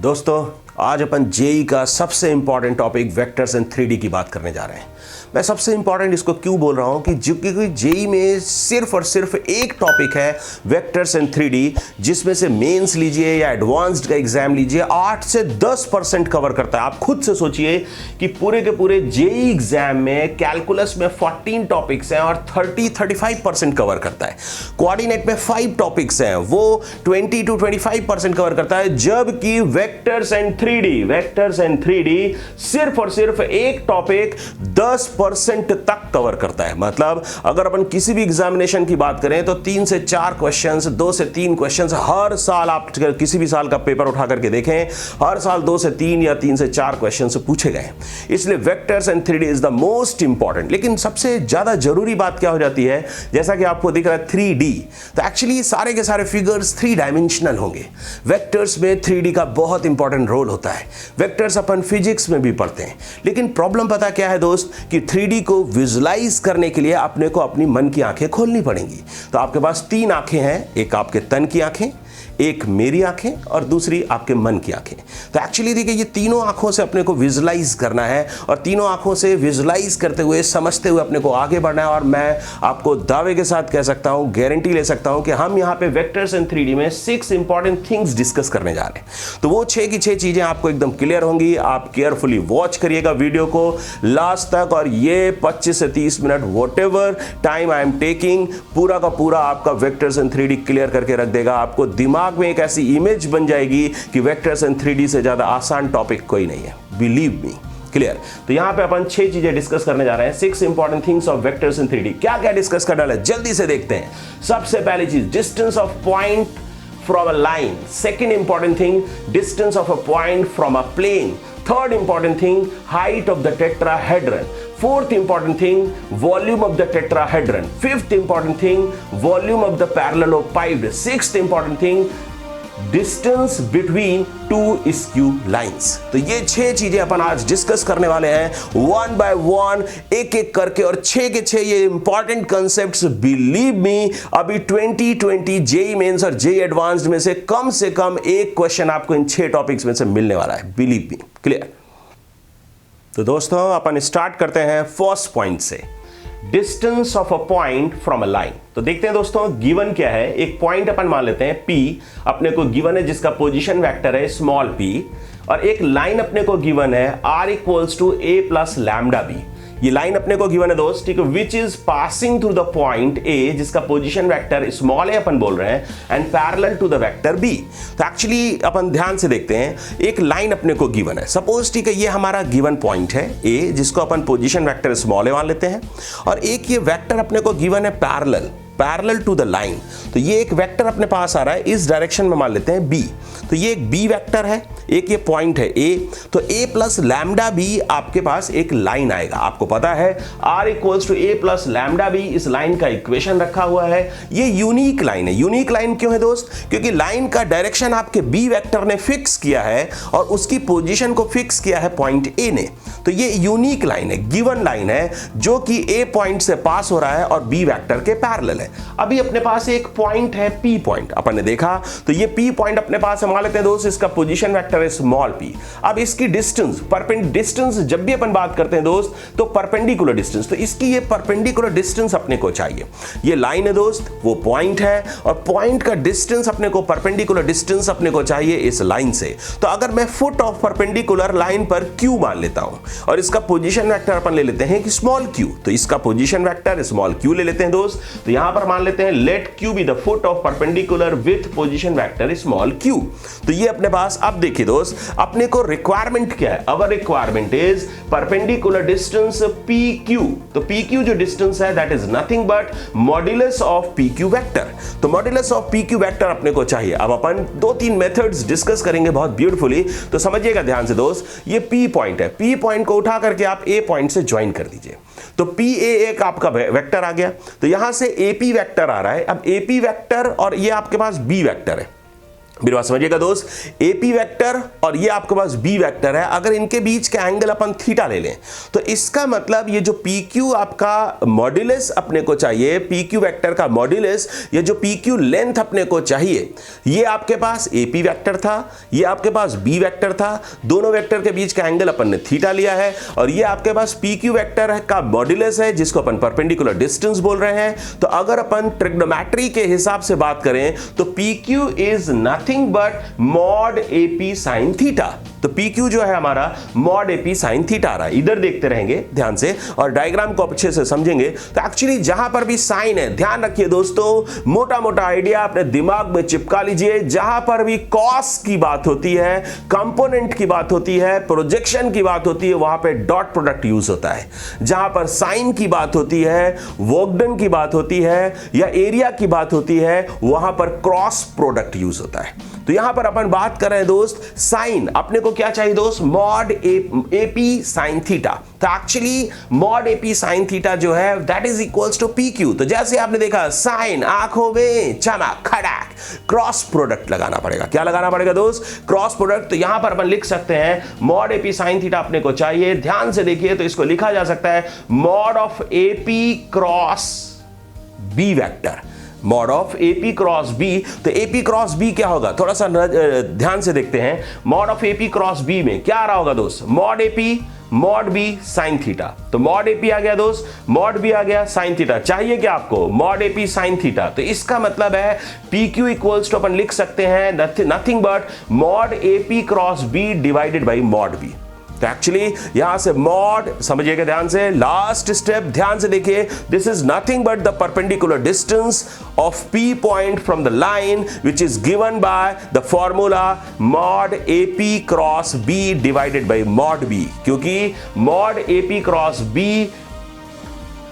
दोस्तों, आज अपन जेई का सबसे important topic vectors and 3D की बात करने जा रहे हैं। मैं सबसे इंपॉर्टेंट इसको क्यों बोल रहा हूं कि क्योंकि जेई में सिर्फ और सिर्फ एक टॉपिक है वेक्टर्स एंड 3D, जिसमें से मेंस लीजिए या एडवांस्ड का एग्जाम लीजिए 8 से 10% कवर करता है। आप खुद से सोचिए कि पूरे के पूरे जेई एग्जाम में कैलकुलस में 14 टॉपिक्स हैं और 30-35% कवर करता है। कोऑर्डिनेट में 5 टॉपिक्स हैं, वो 20 to 25% कवर करता है, जबकि वेक्टर्स एंड 3D सिर्फ और सिर्फ एक टॉपिक 10% तक कवर करता है। मतलब अगर अपन किसी भी एग्जामिनेशन की बात करें तो 3 से 4 क्वेश्चंस, 2 से 3 क्वेश्चंस हर साल, आप किसी भी साल का पेपर उठा करके देखें, हर साल 2 से 3 या 3 से 4 क्वेश्चंस पूछे गए। इसलिए vectors and 3D is the most important. लेकिन सबसे ज्यादा जरूरी बात क्या हो जाती है, जैसा कि आपको दिख रहा है 3D, तो एक्चुअली सारे के सारे फिगर्स 3 डायमेंशनल होंगे। वेक्टर्स में 3D का बहुत इंपॉर्टेंट रोल होता है। वेक्टर्स अपन फिजिक्स में भी पढ़ते हैं, लेकिन प्रॉब्लम पता क्या है दोस्त, कि 3D को विजुलाइज करने के लिए अपने को अपनी मन की आंखें खोलनी पड़ेंगी। तो आपके पास 3 आंखें हैं, एक आपके तन की आंखें, एक मेरी आंखें और दूसरी आपके मन की आंखें। तो एक्चुअली देखिए, ये तीनों आंखों से अपने को विजुलाइज करना है और तीनों आंखों से विजुलाइज करते हुए, समझते हुए अपने को आगे बढ़ना है। और मैं आपको दावे के साथ कह सकता हूं, गारंटी ले सकता हूं कि हम यहां पे वेक्टर्स एंड 3D में 6 इंपॉर्टेंट थिंग्स डिस्कस करने जा रहे हैं। तो वो 6 की 6 चीजें आपको एकदम क्लियर होंगी। आप केयरफुली वॉच करिएगा वीडियो को लास्ट तक, और ये 25 से 30 minute whatever time I am taking, पूरा का पूरा आपका वेक्टर्स एंड 3D क्लियर करके रख देगा। आपको दिमाग में एक ऐसी इमेज बन जाएगी कि वेक्टर्स एंड 3D से ज्यादा आसान टॉपिक कोई नहीं है, बिलीव मी। क्लियर? तो यहां पे अपन 6 चीजें डिस्कस करने जा रहे हैं, 6 important things of vectors and 3D। क्या क्या डिस्कस करना है, जल्दी से देखते हैं। सबसे पहली चीज, distance of point from a line. Second important thing, distance of a point from a plane. Third important thing, height of the tetrahedron. Fourth important thing, volume of the tetrahedron. Fifth important thing, volume of the parallelepiped. Sixth important thing, distance between two skew lines. तो ये 6 चीजें अपन आज discuss करने वाले हैं one by one, एक एक करके, और 6 के 6 ये इंपॉर्टेंट कंसेप्ट्स, बिलीव मी, अभी 2020 जेई मेंस और जेई एडवांस्ड में से कम एक क्वेश्चन आपको इन 6 टॉपिक्स में से मिलने वाला है, बिलीव मी। क्लियर? तो दोस्तों, अपन स्टार्ट करते हैं फर्स्ट पॉइंट से, distance of a point from a line. तो देखते हैं दोस्तों, गिवन क्या है। एक पॉइंट अपन मान लेते हैं P, अपने को गिवन है, जिसका पोजीशन वेक्टर है स्मॉल p, और एक लाइन अपने को गिवन है r equals to a plus lambda b। ये लाइन अपने को गिवन है दोस्त, ठीक है, which is passing through the point A, जिसका पोजीशन वेक्टर स्मॉल a अपन बोल रहे हैं, and parallel to the vector B। तो एक्चुअली अपन ध्यान से देखते हैं, एक लाइन अपने को गिवन है, सपोज, ठीक है, ये हमारा गिवन पॉइंट है A, जिसको अपन पोजीशन वेक्टर स्मॉल a मान लेते हैं, और एक ये वेक्टर अपने को गिवन है पैरेलल टू द लाइन। तो ये एक वेक्टर अपने पास आ रहा है, इस डायरेक्शन में मान लेते हैं B। तो ये एक B वेक्टर है, एक ये पॉइंट है A, तो A प्लस लैम्डा B आपके पास एक लाइन आएगा। आपको पता है R equals to A plus lambda B, इस लाइन का इक्वेशन रखा हुआ है। ये यूनिक लाइन है। यूनिक लाइन क्यों है दोस्त? क्योंकि लाइन का डायरेक्शन आपके B वेक्टर ने फिक्स किया है और उसकी पोजीशन को फिक्स किया है पॉइंट A ने। तो ये यूनिक लाइन है, गिवन लाइन है, जो कि A पॉइंट से पास हो रहा है और B वेक्टर के पैरेलल है। अभी अपने पास एक पॉइंट है P पॉइंट, अपन ने देखा, तो ये P पॉइंट अपने पास मान लेते हैं दोस्त, इसका पोजीशन वेक्टर है स्मॉल p। अब इसकी डिस्टेंस, डिस्टेंस जब भी अपन बात करते हैं दोस्त, तो परपेंडिकुलर डिस्टेंस, तो इसकी ये परपेंडिकुलर डिस्टेंस अपने को चाहिए। ये लाइन है दोस्त, वो पॉइंट है, और पॉइंट का डिस्टेंस अपने को, परपेंडिकुलर डिस्टेंस अपने को चाहिए इस लाइन से। तो अगर मैं फुट ऑफ परपेंडिकुलर लाइन पर q मान लेता हूं, और इसका पोजीशन वेक्टर अपन ले लेते हैं कि स्मॉल q, तो इसका पोजीशन वेक्टर स्मॉल q ले लेते हैं दोस्त। तो यहां पर मान लेते हैं let q be the foot of perpendicular with position vector small q। तो ये अपने पास, अब देखिए दोस्त, अपने को रिक्वायरमेंट क्या है? Our requirement is perpendicular distance PQ। तो PQ जो डिस्टेंस है, that is nothing but modulus of PQ vector. तो मॉड्यूलस ऑफ PQ वेक्टर अपने को चाहिए। अब अपन 2-3 मेथड्स डिस्कस करेंगे बहुत ब्यूटीफुली, तो समझिएगा ध्यान से दोस्त। ये P पॉइंट है, P पॉइंट को उठा करके आप A पॉइंट से ज्वाइन कर दीजिए, तो PA एक आपका वेक्टर आ गया। तो यहां से AP वेक्टर आ रहा है। अब AP वेक्टर और ये आपके पास B वेक्टर है, मेरी बात समझिएगा दोस्त, एपी वेक्टर और ये आपके पास बी वेक्टर है, अगर इनके बीच का एंगल अपन थीटा ले लें तो इसका मतलब ये जो पी क्यू आपका मॉड्यूलस अपने को चाहिए, पी क्यू वेक्टर का मॉड्यूलस, ये जो पी क्यू लेंथ अपने को चाहिए, ये आपके पास एपी वेक्टर था, ये आपके पास बी वेक्टर था, दोनों वेक्टर के बीच का एंगल अपन ने थीटा लिया है, और ये आपके पास पी क्यू वेक्टर का मॉड्यूलस है जिसको अपन परपेंडिकुलर डिस्टेंस बोल रहे हैं। तो अगर अपन ट्रिग्नोमेट्री के हिसाब से बात करें तो P Q is nothing but mod AP sine theta. तो PQ जो है हमारा मॉड एपी साइन थीटा आ रहा है, इधर देखते रहेंगे ध्यान से और डायग्राम को अच्छे से समझेंगे। तो एक्चुअली जहां पर भी साइन है, ध्यान रखिए दोस्तों, मोटा मोटा आइडिया अपने दिमाग में चिपका लीजिए, जहां पर भी कॉस की बात होती है, कंपोनेंट की बात होती है, प्रोजेक्शन की बात होती है, वहां पे डॉट प्रोडक्ट यूज होता है। जहां पर साइन की बात होती है, वोगडन की बात होती है या एरिया की बात होती है, वहां पर क्रॉस प्रोडक्ट यूज होता है। तो यहां पर अपन बात कर रहे हैं दोस्त साइन, अपने को क्या चाहिए दोस्त, मॉड एपी साइन थीटा। तो actually mod AP sine theta जो है that is equals to P Q. तो जैसे आपने देखा साइन आंखों में चमक खड़क, क्रॉस प्रोडक्ट लगाना पड़ेगा। क्या लगाना पड़ेगा दोस्त, क्रॉस प्रोडक्ट। तो यहां पर अपन लिख सकते हैं मॉड एपी साइन थीटा अपने को चाहिए, ध्यान से देखिए, तो इसको लिखा जा सकता है mod of AP cross B vector, mod of AP cross B. तो एपी क्रॉस बी क्या होगा, थोड़ा सा ध्यान से देखते हैं। Mod of AP cross B में क्या आ रहा होगा दोस्त, mod AP mod B sine theta. तो मॉड एपी आ गया दोस्त, मॉड बी आ गया, साइन थीटा चाहिए क्या आपको, मॉड एपी साइन थीटा। तो इसका मतलब है पी क्यू इक्वल्स टू अपन लिख सकते हैं nothing but mod AP cross B divided by mod B. तो एक्चुअली यहां से मॉड, समझिएगा ध्यान से, लास्ट स्टेप ध्यान से देखिए, this is nothing but the perpendicular distance of P point from the line which is given by the formula mod AP cross B divided by mod B. क्योंकि मॉड एपी क्रॉस बी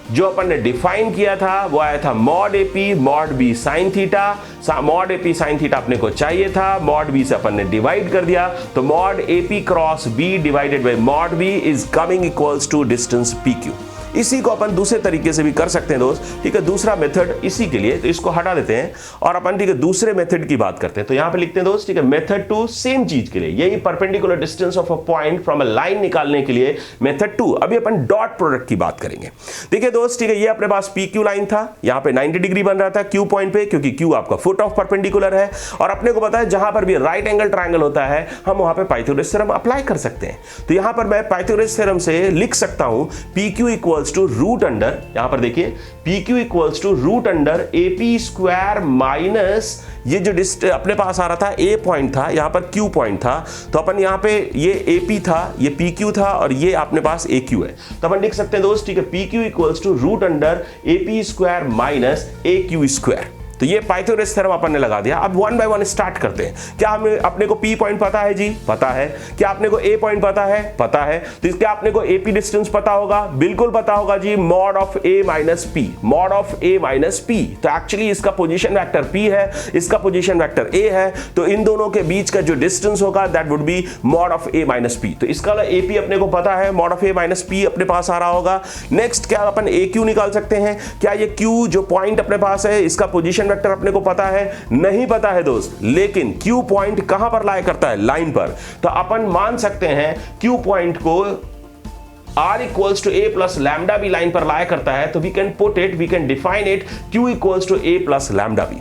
जो अपन ने define किया था वो आया था mod AP mod B sine theta. Mod AP sine theta अपने को चाहिए था, मॉड बी से अपन ने डिवाइड कर दिया, तो mod AP cross B divided by mod B is coming equals to distance P Q. इसी को अपन दूसरे तरीके से भी कर सकते हैं दोस्त, ठीक है, दूसरा मेथड इसी के लिए, तो इसको हटा देते हैं और अपन ठीक है दूसरे मेथड की बात करते हैं। तो यहां पे लिखते हैं दोस्त, ठीक है, मेथड टू सेम चीज के लिए, यही perpendicular distance of a point from a line निकालने के लिए मेथड टू। अभी अपन डॉट प्रोडक्ट की बात करेंगे। देखिए दोस्त, ठीक है, ये अपने पास पी क्यू लाइन था, यहां पे 90 डिग्री बन रहा था क्यू पॉइंट पे, क्योंकि क्यू आपका फुट ऑफ परपेंडिकुलर है, और अपने को पता है जहां पर भी राइट एंगल ट्रायंगल होता है हम वहां पे पाइथागोरस थ्योरम अप्लाई कर सकते हैं। तो यहां पर मैं पाइथागोरस थ्योरम से लिख सकता हूं P Q equals to root under, यहां पर देखिए P Q equals to root under AP square minus, ये जो अपने पास आ रहा था ए पॉइंट था, यहां पर क्यू पॉइंट था, तो अपन यहां पे ये एपी था, ये पी क्यू था, और ये अपने पास ए क्यू है। तो अपन लिख सकते हैं दोस्त, ठीक है, P Q equals to root under AP square minus A Q square. तो ये पाइथागोरस थ्योरम अपन ने लगा दिया। अब वन बाय वन स्टार्ट करते हैं। क्या हमें अपने को पी पॉइंट पता है जी, पता है। क्या आपने को ए पॉइंट पता है, पता है। तो क्या आपने को एपी डिस्टेंस पता होगा, बिल्कुल पता होगा जी, mod of A minus P, mod of A minus P. तो एक्चुअली इसका पोजीशन वेक्टर पी है, इसका पोजीशन वेक्टर ए है, तो इन दोनों के बीच का जो डिस्टेंस होगा that would be mod of A minus P. तो इसका एपी अपने को पता है, mod of A minus P अपने पास आ रहा होगा। नेक्स्ट क्या अपन ए क्यू निकाल सकते हैं, क्या ये क्यू जो पॉइंट अपने पास है इसका पोजीशन वेक्टर अपने को पता है, नहीं पता है दोस्त, लेकिन क्यू पॉइंट कहां पर लाया करता है, लाइन पर। तो अपन मान सकते हैं क्यू पॉइंट को r equals to A plus lambda B line पर लाया करता है, तो we can put it, we can define it q equals to A plus lambda B.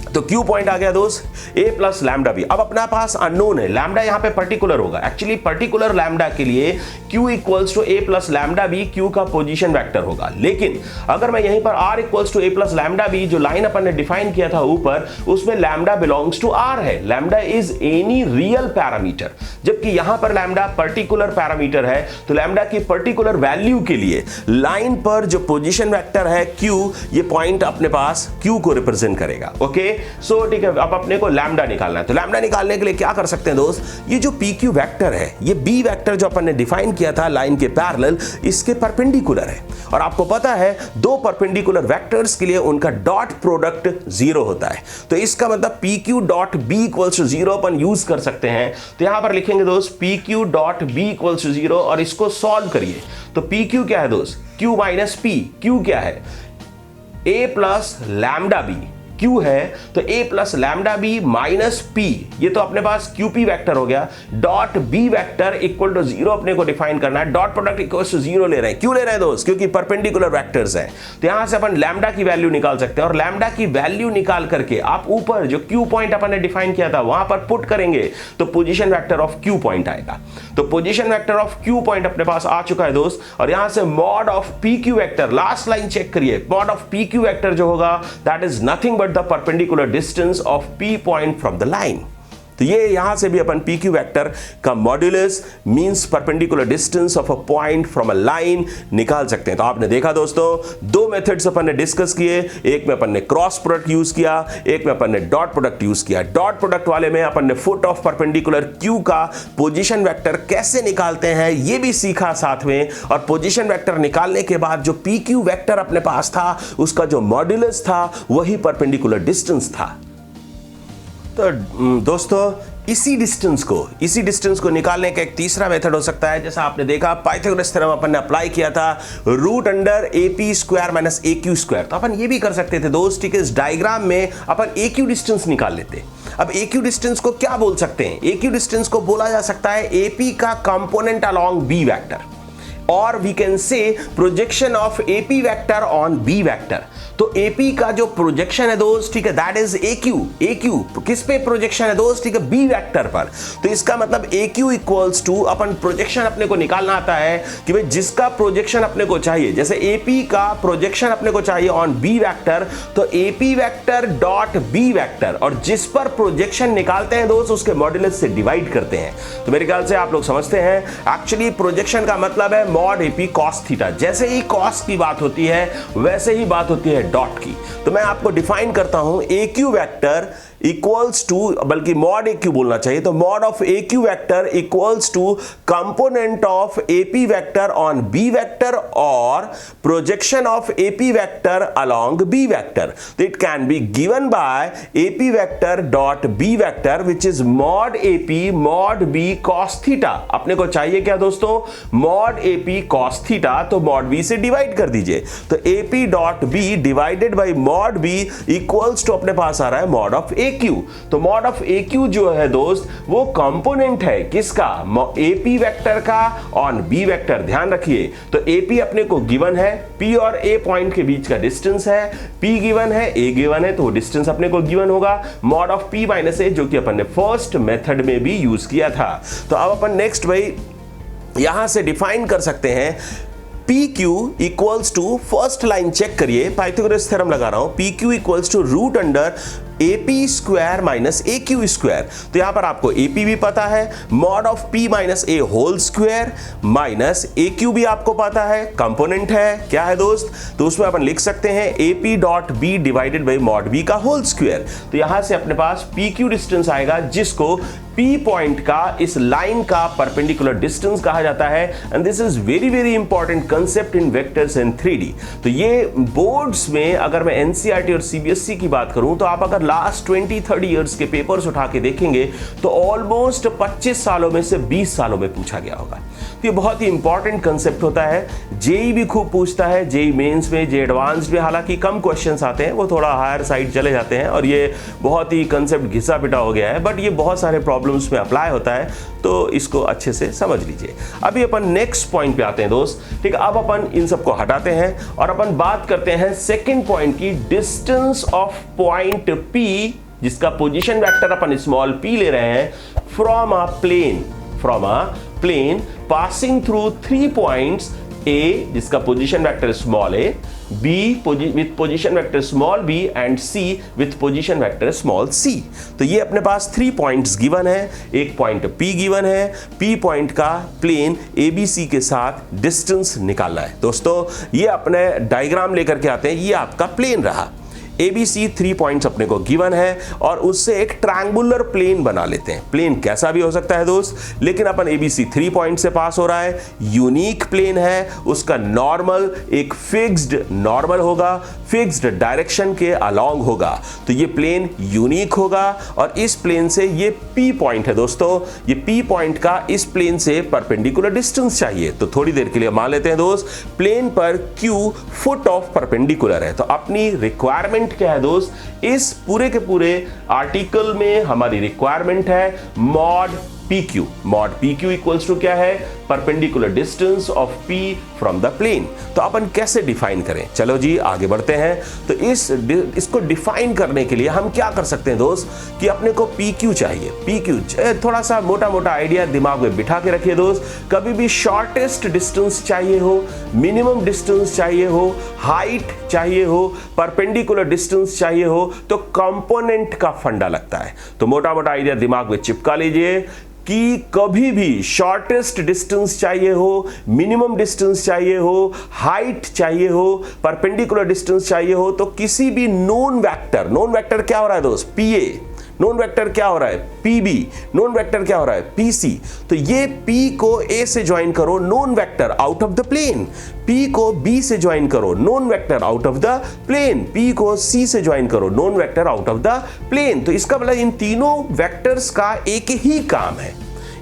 तो क्यू पॉइंट आ गया दोस्त, ए प्लस लैम्डा बी। अब अपना पास अननोन है, लैम्डा यहां पे पर्टिकुलर होगा। एक्चुअली पर्टिकुलर लैम्डा के लिए Q equals to A plus lambda B Q का पोजीशन वेक्टर होगा। लेकिन अगर मैं यहीं पर R equals to A plus lambda B जो लाइन अपन ने डिफाइन किया था ऊपर, उसमें लैम्डा बिलोंग्स टू आर है, lambda is any real parameter, जबकि यहां पर लैम्डा पर्टिकुलर पैरामीटर है। तो लैम्डा की पर्टिकुलर वैल्यू के लिए लाइन पर जो पोजीशन वेक्टर है क्यू, ये पॉइंट अपने पास क्यू को रिप्रेजेंट करेगा। ओके, सो ठीक है, अब अपने को लैम्डा निकालना है। तो लैम्डा निकालने के लिए क्या कर सकते हैं दोस्त, ये जो पी क्यू वेक्टर है, ये बी वेक्टर जो अपन ने डिफाइन किया था लाइन के पैरेलल, इसके परपेंडिकुलर है। और आपको पता है दो परपेंडिकुलर वेक्टर्स के लिए उनका डॉट प्रोडक्ट जीरो होता है। तो इसका मतलब P Q dot B equals to zero अपन यूज कर सकते हैं। तो यहां पर लिखेंगे दोस्त P Q dot B equals to zero, और इसको सॉल्व करिए। तो पी क्यू क्या है दोस्त, क्यू माइनस पी, क्यू क्या है, A plus lambda B, Q है तो A plus lambda B minus P, ये तो अपने पास QP वेक्टर हो गया, dot B vector equal to 0 अपने को डिफाइन करना है, डॉट प्रोडक्ट इक्वल टू 0 ले रहे हैं। क्यों ले रहे हैं दोस्त? क्योंकि परपेंडिकुलर वेक्टर्स हैं। तो यहां से अपन लैम्डा की वैल्यू निकाल सकते हैं और लैम्डा की वैल्यू निकाल करके आप ऊपर जो Q पॉइंट अपन ने डिफाइन किया था वहां पर पुट करेंगे तो position vector of Q point आएगा। तो position vector of Q point अपने पास आ चुका है दोस्त, और यहां से mod of PQ vector, last line check करिए, मॉड ऑफ PQ वेक्टर जो होगा that is nothing but the perpendicular distance of P point from the line. तो ये यहां से भी अपन PQ वेक्टर का modulus means perpendicular distance of a point from a line निकाल सकते हैं। तो आपने देखा दोस्तों, दो मेथड्स अपन ने डिस्कस किए, एक में अपन ने क्रॉस प्रोडक्ट यूज किया, एक में अपन ने डॉट प्रोडक्ट यूज किया। डॉट प्रोडक्ट वाले में अपन ने फुट ऑफ परपेंडिकुलर Q का पोजीशन वेक्टर कैसे निकालते हैं ये भी सीखा साथ में, और पोजीशन वेक्टर निकालने के बाद जो PQ वेक्टर अपने पास था उसका जो मॉड्यूलस था वही परपेंडिकुलर डिस्टेंस था। तो दोस्तों इसी डिस्टेंस को निकालने का एक तीसरा मेथड हो सकता है, जैसा आपने देखा पाइथागोरस थ्योरम अपन ने अप्लाई किया था, root under AP square minus AQ square. तो अपन ये भी कर सकते थे दोस्त, ठीक है, इस डायग्राम में अपन AQ डिस्टेंस निकाल लेते। अब AQ डिस्टेंस को क्या बोल सकते हैं? AQ डिस्टेंस को बोला जा सकता है AP का कंपोनेंट अलोंग B वेक्टर, और we can say projection of AP vector on B vector. तो AP का जो प्रोजेक्शन है दोस्त, ठीक है, दैट इज AQ किस पे प्रोजेक्शन है दोस्त? ठीक है, B वेक्टर पर। तो इसका मतलब AQ इक्वल्स टू, अपन प्रोजेक्शन अपने को निकालना आता है कि भाई जिसका प्रोजेक्शन अपने को चाहिए, जैसे AP का प्रोजेक्शन अपने को चाहिए ऑन B वेक्टर, तो AP vector dot B vector, और जिस पर प्रोजेक्शन निकालते हैं दोस्त उसके मॉड्यूलस से डिवाइड करते हैं। तो मेरे ख्याल से आप लोग समझते हैं, एक्चुअली प्रोजेक्शन का मतलब है मॉड AP cos थीटा। जैसे ही cos की बात होती है वैसे ही बात होती है डॉट की। तो मैं आपको डिफाइन करता हूं AQ वेक्टर इक्वल्स टू, बल्कि मॉड AQ बोलना चाहिए, तो mod of AQ vector equals to component of AP vector on B vector और projection of AP vector along B vector. तो it can be given by AP vector dot B vector which is mod AP mod B cos theta. अपने को चाहिए क्या दोस्तों? Mod AP cos theta, तो mod B से divide कर दीजिए। तो AP dot B divided by mod B equals to अपने पास आ रहा है मॉड ऑफ AQ। तो मॉड ऑफ AQ जो है दोस्त वो कंपोनेंट है किसका? AP वेक्टर का ऑन B वेक्टर। ध्यान रखिए, तो AP अपने को गिवन है, P और A पॉइंट के बीच का डिस्टेंस है, P गिवन है, A गिवन है, तो वो डिस्टेंस अपने को गिवन होगा mod of P minus A, जो कि अपन ने फर्स्ट मेथड में भी यूज किया था। तो अब अपन नेक्स्ट भाई यहां से डिफाइन कर सकते हैं PQ equals to, first line check करिए, पाइथागोरस थ्योरम लगा रहा हूं, PQ equals to root under AP square minus AQ square. तो यहां पर आपको AP भी पता है, mod of P minus A whole square minus AQ भी आपको पता है, कंपोनेंट है, क्या है दोस्त? तो उसमें अपन लिख सकते हैं AP dot B divided by mod B का होल स्क्वायर। तो यहां से अपने पास PQ डिस्टेंस आएगा जिसको P पॉइंट का इस लाइन का परपेंडिकुलर डिस्टेंस कहा जाता है, and this is very very important concept in vectors and 3D। तो ये बोर्ड्स में अगर मैं NCERT और CBSE की बात करूं तो आप अगर लास्ट 20-30 इयर्स के पेपर्स उठा के देखेंगे तो ऑलमोस्ट 25 सालों में से 20 सालों में पूछा गया होगा। तो ये बहुत ही इंपॉर्टेंट कंसेप्ट होता है, जेई भी खूब पूछता है, जेई मेंस में, जे एडवांस्ड में हालांकि कम क्वेश्चंस आते हैं, वो थोड़ा हायर साइड चले जाते हैं और ये बहुत ही कंसेप्ट घिसा पिटा हो गया है, बट ये बहुत सारे प्रॉब्लम्स में अप्लाई होता है, तो इसको अच्छे से समझ लीजिए। अभी अपन नेक्स्ट पॉइंट पे आते हैं दोस्त, ठीक है। अब अपन इन सबको हटाते हैं और अपन बात करते हैं सेकेंड पॉइंट की, डिस्टेंस ऑफ पॉइंट P जिसका पोजीशन वेक्टर अपन स्मॉल p ले रहे हैं, from a plane passing through 3 points A जिसका position vector small a, B with position vector small b and C with position vector small c। तो ये अपने पास 3 points given है, एक पॉइंट P गिवन है, P पॉइंट का plane ABC के साथ डिस्टेंस निकालना है। दोस्तों ये अपने डायग्राम लेकर के आते हैं, ये आपका प्लेन रहा, ABC 3 पॉइंट्स अपने को गिवन है और उससे एक ट्रायंगुलर प्लेन बना लेते हैं। प्लेन कैसा भी हो सकता है दोस्त, लेकिन अपन ABC 3 पॉइंट से पास हो रहा है, यूनिक प्लेन है, उसका नॉर्मल एक फिक्स्ड नॉर्मल होगा, फिक्स्ड डायरेक्शन के अलोंग होगा तो ये प्लेन यूनिक होगा और इस प्लेन से ये P पॉइंट है दोस्तों, ये P पॉइंट का इस प्लेन से परपेंडिकुलर डिस्टेंस चाहिए। तो थोड़ी देर के लिए मान लेते हैं दोस्त, प्लेन पर Q फुट ऑफ परपेंडिकुलर है। तो अपनी रिक्वायरमेंट क्या है दोस्त, इस पूरे के पूरे आर्टिकल में हमारी रिक्वायरमेंट है mod PQ। Mod PQ equals to क्या है, perpendicular distance of P from the plane. तो अपन कैसे डिफाइन करें, चलो जी आगे बढ़ते हैं। तो इसको डिफाइन करने के लिए हम क्या कर सकते हैं दोस्त, कि अपने को PQ चाहिए। PQ थोड़ा सा मोटा मोटा आइडिया दिमाग में बिठा के रखिए दोस्त, कभी भी शॉर्टेस्ट डिस्टेंस चाहिए हो, मिनिमम डिस्टेंस चाहिए हो, हाइट चाहिए हो, परपेंडिकुलर डिस्टेंस चाहिए हो, तो कंपोनेंट का फंडा लगता है। तो मोटा मोटा आइडिया दिमाग में चिपका लीजिए कि कभी भी शॉर्टेस्ट डिस्टेंस चाहिए हो, मिनिमम डिस्टेंस चाहिए हो, हाइट चाहिए हो, परपेंडिकुलर डिस्टेंस चाहिए हो, तो किसी भी नोन वेक्टर क्या हो रहा है दोस्त, PA, नोन वेक्टर क्या हो रहा है, PB, नोन वेक्टर क्या हो रहा है, PC। तो ये P को A से ज्वाइन करो, known vector out of the plane, P को B से ज्वाइन करो, known vector out of the plane, P को C से ज्वाइन करो, known vector out of the plane. तो इसका मतलब इन तीनों वेक्टर्स का एक ही काम है,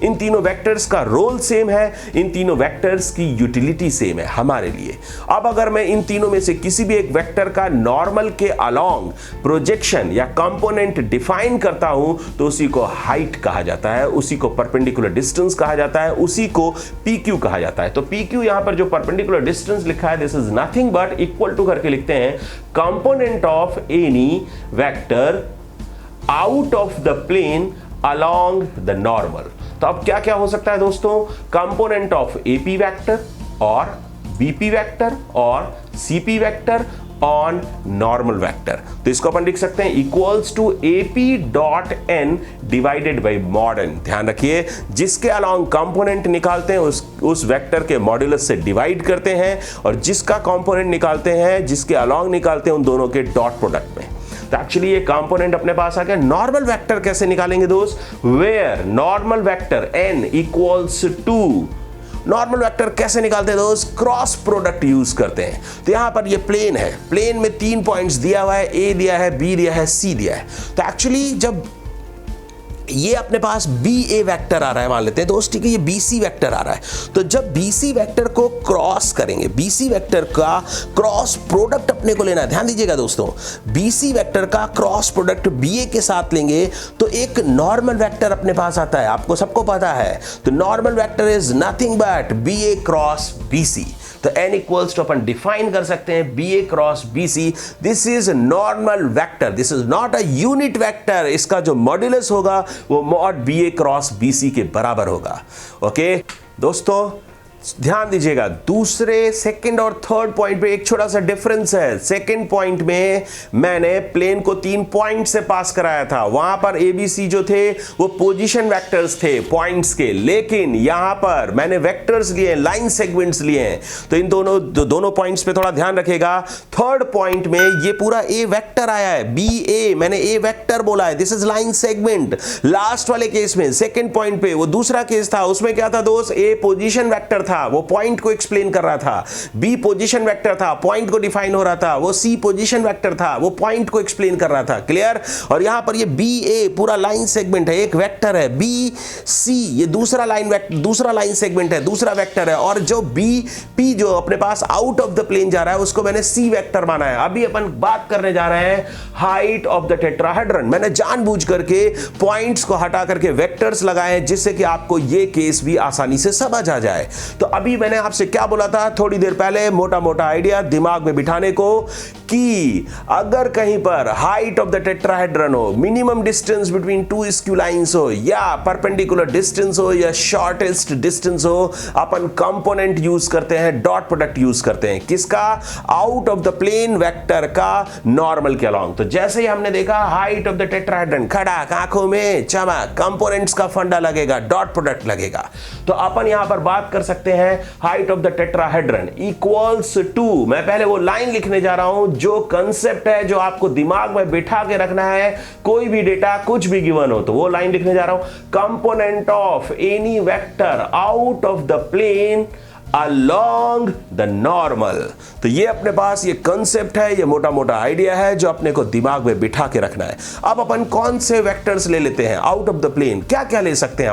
इन तीनों वेक्टर्स का रोल सेम है, इन तीनों वेक्टर्स की यूटिलिटी सेम है हमारे लिए। अब अगर मैं इन तीनों में से किसी भी एक वेक्टर का नॉर्मल के अलोंग प्रोजेक्शन या कंपोनेंट डिफाइन करता हूं तो उसी को हाइट कहा जाता है, उसी को परपेंडिकुलर डिस्टेंस कहा जाता है, उसी को PQ कहा जाता है। तो PQ यहां पर जो परपेंडिकुलर डिस्टेंस लिखा है, this is nothing but equal to करके लिखते हैं component of any vector out of the plane along the normal. तो अब क्या क्या हो सकता है दोस्तों, कंपोनेंट ऑफ AP वेक्टर और BP वेक्टर और CP vector on normal vector. तो इसको अपन लिख सकते हैं equals to AP dot n divided by mod n। ध्यान रखिए, जिसके अलोंग कंपोनेंट निकालते हैं उस वेक्टर के मॉड्यूलस से डिवाइड करते हैं, और जिसका कंपोनेंट निकालते हैं, जिसके अलोंग निकालते हैं, उन दोनों के डॉट प्रोडक्ट में। तो एक्चुअली ये कंपोनेंट अपने पास आ गया। नॉर्मल वेक्टर कैसे निकालेंगे दोस्त, where normal vector n equals to, normal vector कैसे निकालते हैं दोस्त, क्रॉस प्रोडक्ट यूज करते हैं। तो यहां पर ये प्लेन है, प्लेन में 3 पॉइंट्स दिया हुआ है, A दिया है, B दिया है, C दिया है। तो एक्चुअली जब ये अपने पास BA वेक्टर आ रहा है, मान लेते हैं दोस्त, ठीक है, ये BC वेक्टर आ रहा है, तो जब BC वेक्टर को क्रॉस करेंगे, BC वेक्टर का क्रॉस प्रोडक्ट अपने को लेना है। ध्यान दीजिएगा दोस्तों, BC वेक्टर का क्रॉस प्रोडक्ट BA के साथ लेंगे तो एक नॉर्मल वेक्टर अपने पास आता है, आपको सबको पता है। तो normal vector is nothing but BA cross BC। तो n इक्वल्स टू अपन डिफाइन कर सकते हैं BA cross BC, this is normal vector, this is not a unit vector. इसका जो मॉड्यूलस होगा वो मॉड BA क्रॉस BC के बराबर होगा। ओके दोस्तों, ध्यान दीजिएगा, दूसरे सेकंड और थर्ड पॉइंट पे एक छोटा सा डिफरेंस है। सेकंड पॉइंट में मैंने प्लेन को 3 पॉइंट से पास कराया था, वहां पर ABC जो थे वो पोजीशन वेक्टर्स थे पॉइंट्स के, लेकिन यहां पर मैंने वेक्टर्स लिए, लाइन सेगमेंट्स लिए हैं। तो इन दोनों पॉइंट्स पे थोड़ा ध्यान रखिएगा। थर्ड पॉइंट में ये पूरा A वेक्टर आया है, BA, मैंने A वेक्टर बोला है, this is line segment. Last वाले केस में सेकंड पॉइंट पे वो दूसरा केस था, उसमें क्या था दोस्त, A पोजीशन वेक्टर था, वो पॉइंट को एक्सप्लेन कर रहा था, B पोजीशन वेक्टर था, पॉइंट को डिफाइन हो रहा था, वो C पोजीशन वेक्टर था, वो पॉइंट को एक्सप्लेन कर रहा था। क्लियर? और यहां पर ये BA पूरा लाइन सेगमेंट है, एक वेक्टर है, BC ये दूसरा लाइन सेगमेंट है, दूसरा वेक्टर है, और जो BP जो अपने पास आउट ऑफ द प्लेन जा रहा है उसको मैंने C वेक्टर माना है। अभी अपन बात करने जा रहे हैं हाइट ऑफ द टेट्राहेड्रन। मैंने जानबूझ करके पॉइंट्स को हटा करके वेक्टर्स लगाए हैं जिससे कि आपको ये केस भी आसानी से समझ आ जाए। तो अभी मैंने आपसे क्या बोला था थोड़ी देर पहले, मोटा मोटा आइडिया दिमाग में बिठाने को, कि अगर कहीं पर हाइट ऑफ द टेट्राहेड्रन हो, minimum distance between 2 skew lines हो, या परपेंडिकुलर डिस्टेंस हो, या शॉर्टेस्ट डिस्टेंस हो, अपन कंपोनेंट यूज करते हैं, डॉट प्रोडक्ट यूज करते हैं, किसका, out of the plane vector का नॉर्मल के अलोंग। तो जैसे ही हमने देखा हाइट ऑफ द टेट्राहेड्रन, खड़ा आंखों में चमक, कंपोनेंट्स का फंडा लगेगा, डॉट प्रोडक्ट लगेगा। तो अपन यहां पर बात कर सकते हैं height of the tetrahedron equals to, मैं पहले वो लाइन लिखने जा रहा हूं, जो कंसेप्ट है जो आपको दिमाग में बिठा के रखना है, कोई भी डेटा कुछ भी गिवन हो तो वो लाइन लिखने जा रहा हूं, component of any vector out of the plane along the normal। तो ये अपने पास ये कंसेप्ट है, ये मोटा मोटा आइडिया है जो अपने को दिमाग में बिठा के रखना है। अब अपन कौन से वेक्टर्स ले लेते हैं आउट ऑफ द प्लेन? क्या क्या ले सकते हैं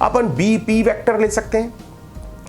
अपन बीपी वेक्टर ले सकते हैं,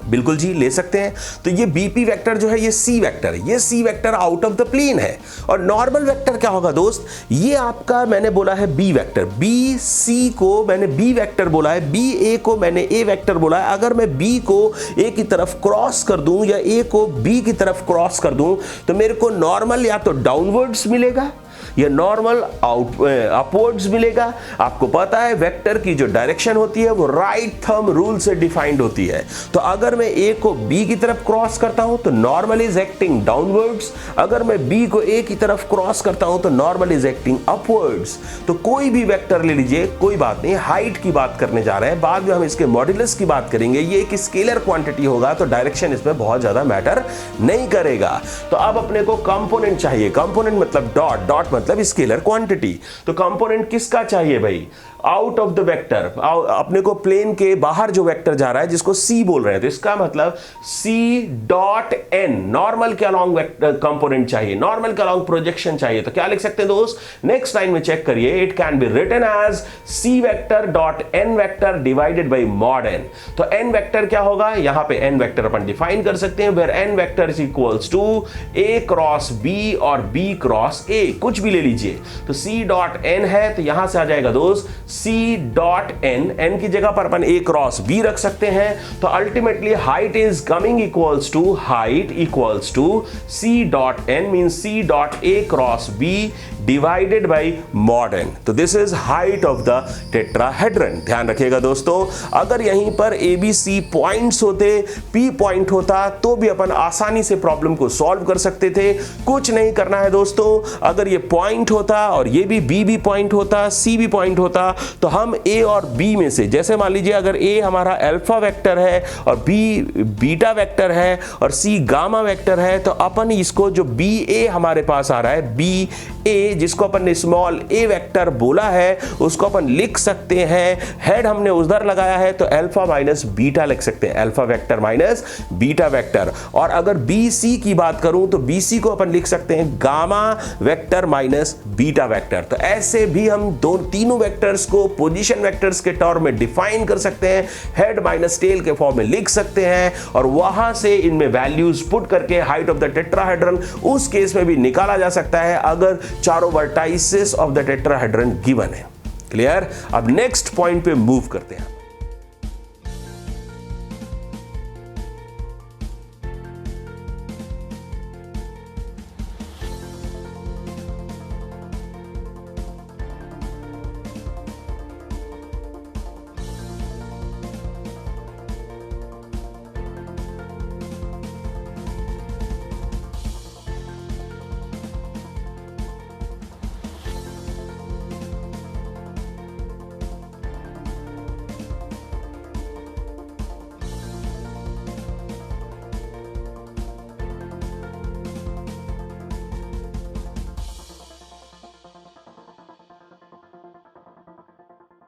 बिल्कुल जी ले सकते हैं। तो ये बीपी वेक्टर जो है ये सी वेक्टर है, ये C vector out of the plane है। और नॉर्मल वेक्टर क्या होगा दोस्त? ये आपका मैंने बोला है बी वेक्टर, बी सी को मैंने बी वेक्टर बोला है, बी ए को मैंने ए वेक्टर बोला है। अगर मैं बी को ए की तरफ क्रॉस कर दूं या ए को बी की तरफ क्रॉस कर दूं तो मेरे को नॉर्मल या तो डाउनवर्ड्स मिलेगा या नॉर्मल अपवर्ड्स मिलेगा। आपको पता है वेक्टर की जो डायरेक्शन होती है वो राइट थंब रूल से डिफाइंड होती है। तो अगर मैं ए को बी की तरफ क्रॉस करता हूं तो नॉर्मल इज एक्टिंग डाउनवर्ड्स, अगर मैं बी को ए की तरफ क्रॉस करता हूं तो नॉर्मल इज एक्टिंग अपवर्ड्स। तो कोई भी वेक्टर ले लीजिए, कोई बात नहीं, हाइट की बात करने जा रहे हैं, बाद में हम इसके मॉड्यूलस की बात करेंगे। ये एक स्केलर क्वांटिटी होगा तो डायरेक्शन इसमें बहुत ज्यादा मैटर नहीं करेगा। तो अब अपने को कंपोनेंट चाहिए, कंपोनेंट मतलब डॉट, डॉट मतलब स्केलर क्वांटिटी। तो कंपोनेंट किसका चाहिए भाई? आउट ऑफ द वेक्टर, अपने को प्लेन के बाहर जो वेक्टर जा रहा है जिसको सी बोल रहे हैं, तो इसका मतलब सी डॉट एन, नॉर्मल के अलॉन्ग वेक्टर कंपोनेंट चाहिए, नॉर्मल के अलॉन्ग प्रोजेक्शन चाहिए। तो क्या लिख सकते हैं दोस्त? नेक्स्ट लाइन में चेक करिए, it can be written as C vector dot N vector divided by mod N. तो एन वेक्टर क्या होगा? यहां पे एन वेक्टर अपन डिफाइन कर सकते हैं, where N vector is equals to A cross B और बी क्रॉस ए, कुछ भी ले लीजिए। तो सी डॉट एन है तो यहां से आ जाएगा दोस्त सी डॉट एन, एन की जगह पर अपन ए क्रॉस बी रख सकते हैं। तो ultimately height is coming equals to height equals to C dot N means C dot A cross B divided by mod N. तो this is height of the tetrahedron. ध्यान रखिएगा दोस्तों, अगर यहीं पर ए बी सी पॉइंट्स होते, P point होता तो भी अपन आसानी से प्रॉब्लम को सॉल्व कर सकते थे। कुछ नहीं करना है दोस्तों, अगर ये पॉइंट होता और ये भी बी भी पॉइंट होता, सी भी पॉइंट होता, तो हम ए और बी में से, जैसे मान लीजिए अगर ए हमारा अल्फा वेक्टर है और बी बीटा वेक्टर है और सी गामा वेक्टर है, तो अपन इसको जो बी ए हमारे पास आ रहा है, बी ए जिसको अपन ने स्मॉल ए वेक्टर बोला है, उसको अपन लिख सकते हैं, हेड हमने उधर लगाया है तो अल्फा माइनस बीटा लिख सकते हैं, alpha vector minus beta vector. और अगर बी सी की बात करूं तो बी सी को अपन लिख सकते हैं gamma vector minus beta vector. तो ऐसे भी हम तीनों वेक्टर्स को पोजीशन वेक्टर्स के टर्म में डिफाइन कर सकते हैं, हेड माइनस टेल के फॉर्म में लिख सकते हैं और वहां से इनमें वैल्यूज पुट करके हाइट ऑफ द टेट्राहेड्रन उस केस में भी निकाला जा सकता है अगर चारों vertices of the tetrahedron given है। क्लियर? अब नेक्स्ट पॉइंट पे मूव करते हैं।